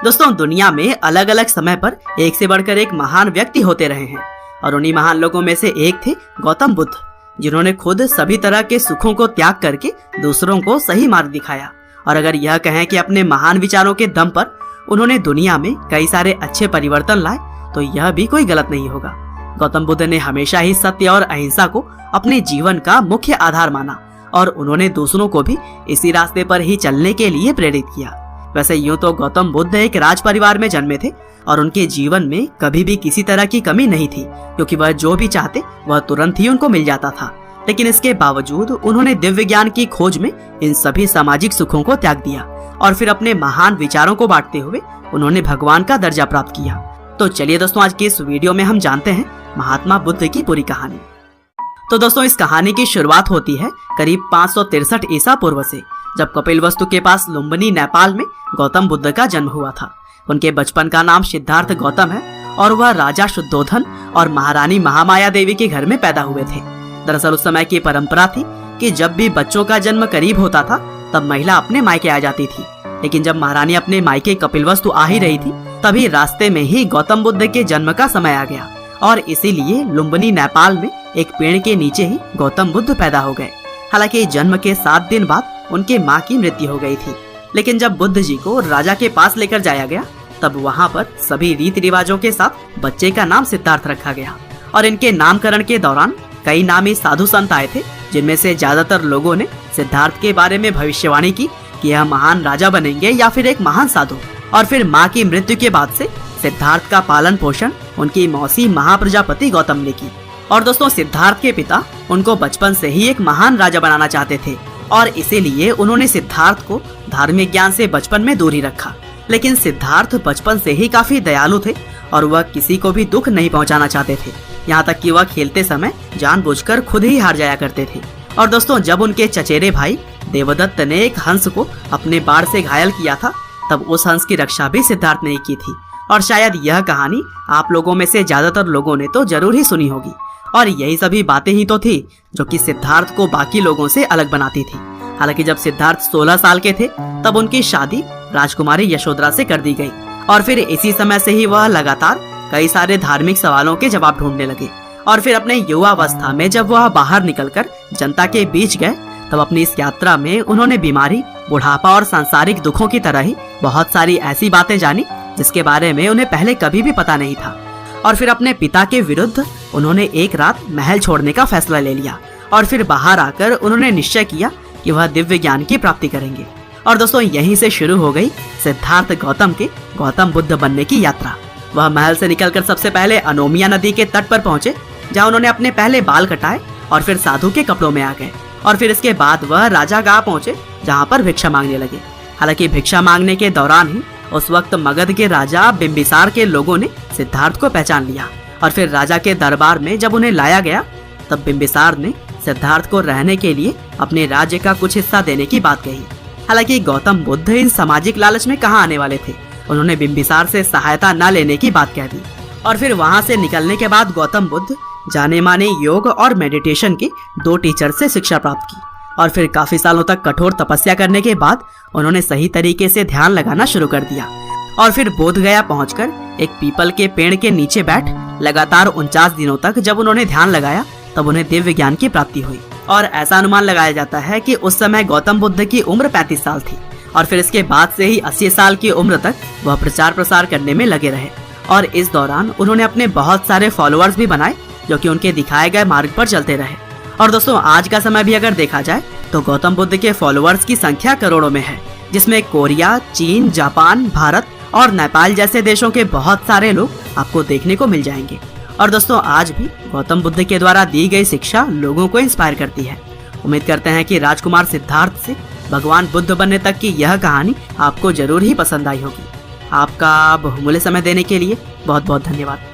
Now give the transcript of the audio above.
दोस्तों, दुनिया में अलग अलग समय पर एक से बढ़कर एक महान व्यक्ति होते रहे हैं और उन्हीं महान लोगों में से एक थे गौतम बुद्ध, जिन्होंने खुद सभी तरह के सुखों को त्याग करके दूसरों को सही मार्ग दिखाया। और अगर यह कहें कि अपने महान विचारों के दम पर उन्होंने दुनिया में कई सारे अच्छे परिवर्तन लाए, तो यह भी कोई गलत नहीं होगा। गौतम बुद्ध ने हमेशा ही सत्य और अहिंसा को अपने जीवन का मुख्य आधार माना और उन्होंने दूसरों को भी इसी रास्ते पर ही चलने के लिए प्रेरित किया। वैसे यूं तो गौतम बुद्ध एक राज परिवार में जन्मे थे और उनके जीवन में कभी भी किसी तरह की कमी नहीं थी, क्योंकि वह जो भी चाहते वह तुरंत ही उनको मिल जाता था। लेकिन इसके बावजूद उन्होंने दिव्य ज्ञान की खोज में इन सभी सामाजिक सुखों को त्याग दिया और फिर अपने महान विचारों को बांटते हुए उन्होंने भगवान का दर्जा प्राप्त किया। तो चलिए दोस्तों, आज के इस वीडियो में हम जानते हैं महात्मा बुद्ध की पूरी कहानी। तो दोस्तों, इस कहानी की शुरुआत होती है करीब 563 ईसा पूर्व से, जब कपिलवस्तु के पास लुम्बिनी, नेपाल में गौतम बुद्ध का जन्म हुआ था। उनके बचपन का नाम सिद्धार्थ गौतम है और वह राजा शुद्धोधन और महारानी महामाया देवी के घर में पैदा हुए थे। दरअसल उस समय की परंपरा थी कि जब भी बच्चों का जन्म करीब होता था तब महिला अपने मायके आ जाती थी। लेकिन जब महारानी अपने मायके कपिलवस्तु आ ही रही थी, तभी रास्ते में ही गौतम बुद्ध के जन्म का समय आ गया और इसीलिए लुम्बिनी, नेपाल में एक पेड़ के नीचे ही गौतम बुद्ध पैदा हो गए। हालांकि जन्म के 7 दिन बाद उनके माँ की मृत्यु हो गई थी। लेकिन जब बुद्ध जी को राजा के पास लेकर जाया गया, तब वहाँ पर सभी रीति रिवाजों के साथ बच्चे का नाम सिद्धार्थ रखा गया और इनके नामकरण के दौरान कई नामी साधु संत आए थे, जिनमें से ज्यादातर लोगों ने सिद्धार्थ के बारे में भविष्यवाणी की कि यह महान राजा बनेंगे या फिर एक महान साधु। और फिर माँ की मृत्यु के बाद से सिद्धार्थ का पालन पोषण उनकी मौसी महाप्रजापति गौतम ने की। और दोस्तों, सिद्धार्थ के पिता उनको बचपन से ही एक महान राजा बनाना चाहते थे और इसीलिए उन्होंने सिद्धार्थ को धार्मिक ज्ञान से बचपन में दूर ही रखा। लेकिन सिद्धार्थ बचपन से ही काफी दयालु थे और वह किसी को भी दुख नहीं पहुंचाना चाहते थे, यहाँ तक कि वह खेलते समय जानबूझकर खुद ही हार जाया करते थे। और दोस्तों, जब उनके चचेरे भाई देवदत्त ने एक हंस को अपने बाण से घायल किया था, तब उस हंस की रक्षा भी सिद्धार्थ ने की थी। और शायद यह कहानी आप लोगों में से ज्यादातर लोगों ने तो जरूर ही सुनी होगी। और यही सभी बातें ही तो थी जो कि सिद्धार्थ को बाकी लोगों से अलग बनाती थी। हालांकि जब सिद्धार्थ 16 साल के थे, तब उनकी शादी राजकुमारी यशोधरा से कर दी गई और फिर इसी समय से ही वह लगातार कई सारे धार्मिक सवालों के जवाब ढूंढने लगे। और फिर अपने युवावस्था में जब वह बाहर निकलकर जनता के बीच गए, तब अपनी इस यात्रा में उन्होंने बीमारी, बुढ़ापा और सांसारिक दुखों की तरह ही बहुत सारी ऐसी बातें जानी जिसके बारे में उन्हें पहले कभी भी पता नहीं था। और फिर अपने पिता के विरुद्ध उन्होंने एक रात महल छोड़ने का फैसला ले लिया और फिर बाहर आकर उन्होंने निश्चय किया कि वह दिव्य ज्ञान की प्राप्ति करेंगे। और दोस्तों, यहीं से शुरू हो गई सिद्धार्थ गौतम के गौतम बुद्ध बनने की यात्रा। वह महल से निकलकर सबसे पहले अनोमिया नदी के तट पर पहुंचे, जहां उन्होंने अपने पहले बाल कटाए और फिर साधु के कपड़ों में आ गए। और फिर इसके बाद वह राजा गांव पहुंचे, जहां पर भिक्षा मांगने लगे। हालांकि भिक्षा मांगने के दौरान ही उस वक्त मगध के राजा बिंबिसार के लोगों ने सिद्धार्थ को पहचान लिया और फिर राजा के दरबार में जब उन्हें लाया गया, तब बिंबिसार ने सिद्धार्थ को रहने के लिए अपने राज्य का कुछ हिस्सा देने की बात कही। हालांकि गौतम बुद्ध इन सामाजिक लालच में कहाँ आने वाले थे, उन्होंने बिंबिसार से सहायता न लेने की बात कह दी। और फिर वहाँ से निकलने के बाद गौतम बुद्ध जाने माने योग और मेडिटेशन के 2 टीचर से शिक्षा प्राप्त की और फिर काफी सालों तक कठोर तपस्या करने के बाद उन्होंने सही तरीके से ध्यान लगाना शुरू कर दिया। और फिर बोधगया पहुंचकर एक पीपल के पेड़ के नीचे बैठ लगातार 49 दिनों तक जब उन्होंने ध्यान लगाया, तब उन्हें दिव्य ज्ञान की प्राप्ति हुई। और ऐसा अनुमान लगाया जाता है कि उस समय गौतम बुद्ध की उम्र 35 साल थी और फिर इसके बाद से ही 80 साल की उम्र तक वह प्रचार प्रसार करने में लगे रहे। और इस दौरान उन्होंने अपने बहुत सारे फॉलोअर्स भी बनाए, जो कि उनके दिखाए गए मार्ग पर चलते रहे। और दोस्तों, आज का समय भी अगर देखा जाए तो गौतम बुद्ध के फॉलोअर्स की संख्या करोड़ों में है, जिसमें कोरिया, चीन, जापान, भारत और नेपाल जैसे देशों के बहुत सारे लोग आपको देखने को मिल जाएंगे। और दोस्तों, आज भी गौतम बुद्ध के द्वारा दी गई शिक्षा लोगों को इंस्पायर करती है। उम्मीद करते हैं कि राजकुमार सिद्धार्थ से भगवान बुद्ध बनने तक की यह कहानी आपको जरूर ही पसंद आई होगी। आपका बहुमूल्य समय देने के लिए बहुत बहुत धन्यवाद।